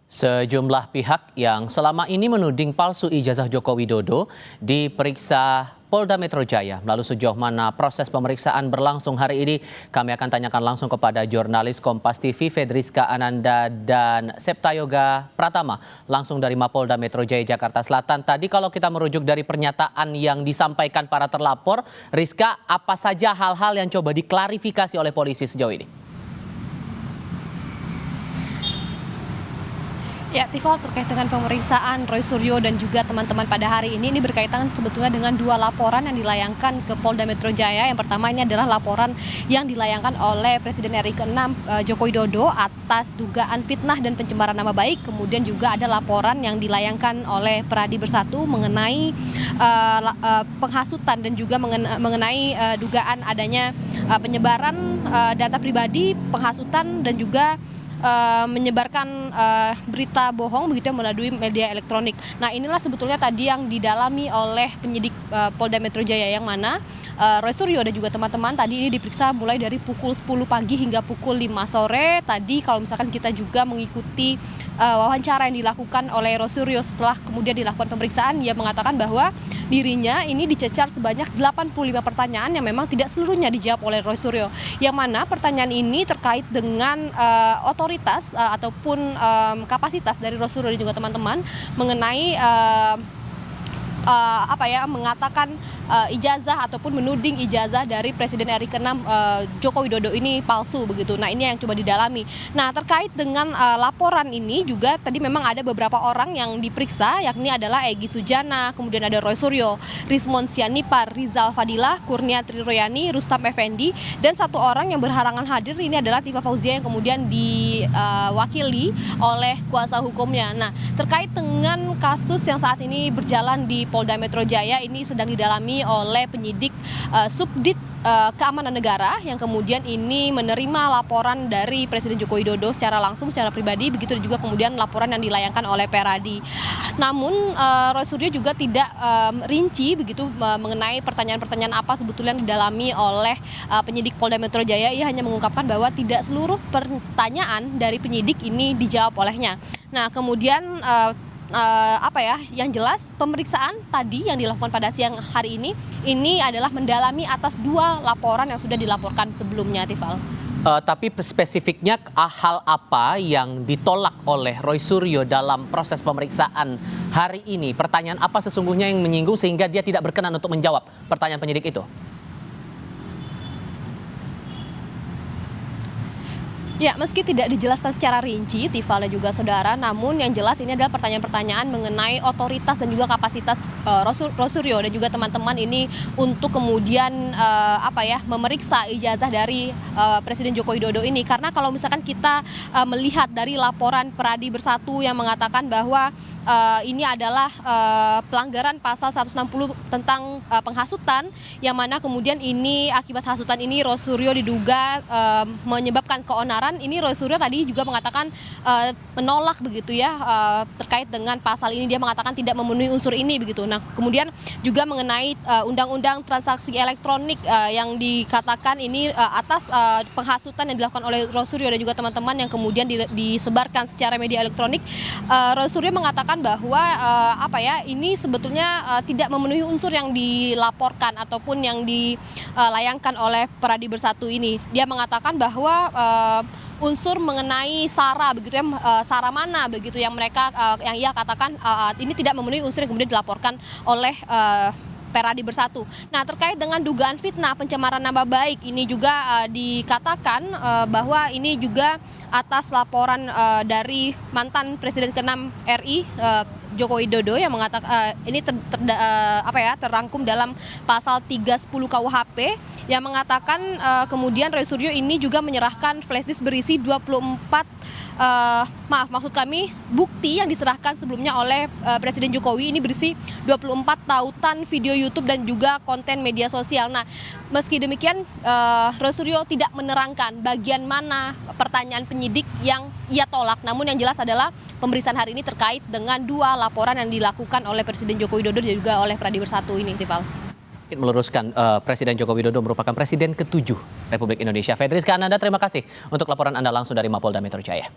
Sejumlah pihak yang selama ini menuding palsu ijazah Joko Widodo diperiksa Polda Metro Jaya. Lalu sejauh mana proses pemeriksaan berlangsung hari ini? Kami akan tanyakan langsung kepada jurnalis Kompas TV Fedriska Ananda dan Septayoga Pratama langsung dari Mapolda Metro Jaya Jakarta Selatan. Tadi kalau kita merujuk dari pernyataan yang disampaikan para terlapor, Rizka, apa saja hal-hal yang coba diklarifikasi oleh polisi sejauh ini? Ya, Tifal, terkait dengan pemeriksaan Roy Suryo dan juga teman-teman pada hari ini berkaitan sebetulnya dengan dua laporan yang dilayangkan ke Polda Metro Jaya. Yang pertama ini adalah laporan yang dilayangkan oleh Presiden RI ke-6 Joko Widodo atas dugaan fitnah dan pencemaran nama baik. Kemudian juga ada laporan yang dilayangkan oleh Peradi Bersatu mengenai penghasutan dan juga mengenai dugaan adanya penyebaran data pribadi, penghasutan dan juga menyebarkan berita bohong begitu melalui media elektronik. Nah, inilah sebetulnya tadi yang didalami oleh penyidik Polda Metro Jaya, yang mana Roy Suryo dan juga teman-teman tadi ini diperiksa mulai dari pukul 10 pagi hingga pukul 5 sore. Tadi kalau misalkan kita juga mengikuti wawancara yang dilakukan oleh Roy Suryo setelah kemudian dilakukan pemeriksaan, ia mengatakan bahwa dirinya ini dicecar sebanyak 85 pertanyaan yang memang tidak seluruhnya dijawab oleh Roy Suryo. Yang mana pertanyaan ini terkait dengan otoritas ataupun kapasitas dari Roy Suryo dan juga teman-teman mengenai mengatakan ijazah ataupun menuding ijazah dari Presiden RI ke-6 Joko Widodo ini palsu begitu. Nah, ini yang coba didalami. Nah, terkait dengan laporan ini juga tadi memang ada beberapa orang yang diperiksa, yakni adalah Egy Sujana, kemudian ada Roy Suryo, Rismond Sianipar, Rizal Fadilah, Kurnia Triroyani, Rustam Effendi, dan satu orang yang berhalangan hadir ini adalah Tifa Fauzia yang kemudian diwakili oleh kuasa hukumnya. Nah, terkait dengan kasus yang saat ini berjalan di Polda Metro Jaya, ini sedang didalami oleh penyidik Subdit Keamanan Negara yang kemudian ini menerima laporan dari Presiden Joko Widodo secara langsung, secara pribadi, begitu juga kemudian laporan yang dilayangkan oleh Peradi. Namun Roy Suryo juga tidak rinci begitu mengenai pertanyaan-pertanyaan apa sebetulnya yang didalami oleh penyidik Polda Metro Jaya. Ia hanya mengungkapkan bahwa tidak seluruh pertanyaan dari penyidik ini dijawab olehnya. Nah, kemudian yang jelas pemeriksaan tadi yang dilakukan pada siang hari ini adalah mendalami atas dua laporan yang sudah dilaporkan sebelumnya, Tifal. Tapi spesifiknya hal apa yang ditolak oleh Roy Suryo dalam proses pemeriksaan hari ini? Pertanyaan apa sesungguhnya yang menyinggung sehingga dia tidak berkenan untuk menjawab pertanyaan penyidik itu? Ya, meski tidak dijelaskan secara rinci, Tifal dan juga saudara, namun yang jelas ini adalah pertanyaan-pertanyaan mengenai otoritas dan juga kapasitas Roy Suryo dan juga teman-teman ini untuk kemudian memeriksa ijazah dari Presiden Joko Widodo ini. Karena kalau misalkan kita melihat dari laporan Peradi Bersatu yang mengatakan bahwa ini adalah pelanggaran pasal 160 tentang penghasutan, yang mana kemudian ini akibat hasutan ini Roy Suryo diduga menyebabkan keonaran. Ini Roy Suryo tadi juga mengatakan menolak begitu ya terkait dengan pasal ini, dia mengatakan tidak memenuhi unsur ini begitu. Nah, kemudian juga mengenai undang-undang transaksi elektronik yang dikatakan ini atas penghasutan yang dilakukan oleh Roy Suryo dan juga teman-teman yang kemudian disebarkan secara media elektronik. Roy Suryo mengatakan bahwa ini sebetulnya tidak memenuhi unsur yang dilaporkan ataupun yang dilayangkan oleh Peradi Bersatu ini. Dia mengatakan bahwa unsur mengenai SARA begitu ya, SARA mana begitu yang yang ia katakan ini tidak memenuhi unsur yang kemudian dilaporkan oleh Peradi Bersatu. Nah, terkait dengan dugaan fitnah pencemaran nama baik ini juga dikatakan bahwa ini juga atas laporan dari mantan Presiden ke-6 RI Joko Widodo yang mengatakan ini terrangkum dalam pasal 310 KUHP yang mengatakan kemudian Roy Suryo ini juga menyerahkan flash disk berisi 24 bukti yang diserahkan sebelumnya oleh Presiden Jokowi ini berisi 24 tautan video YouTube dan juga konten media sosial. Nah, meski demikian Roy Suryo tidak menerangkan bagian mana pertanyaan penyidik yang ia tolak. Namun yang jelas adalah pemeriksaan hari ini terkait dengan dua laporan yang dilakukan oleh Presiden Joko Widodo dan juga oleh Peradi Bersatu ini, Tifal. Meluruskan, Presiden Joko Widodo merupakan Presiden ke-7 Republik Indonesia. Fedriska Ananda, terima kasih untuk laporan Anda langsung dari Mapolda Metro Jaya.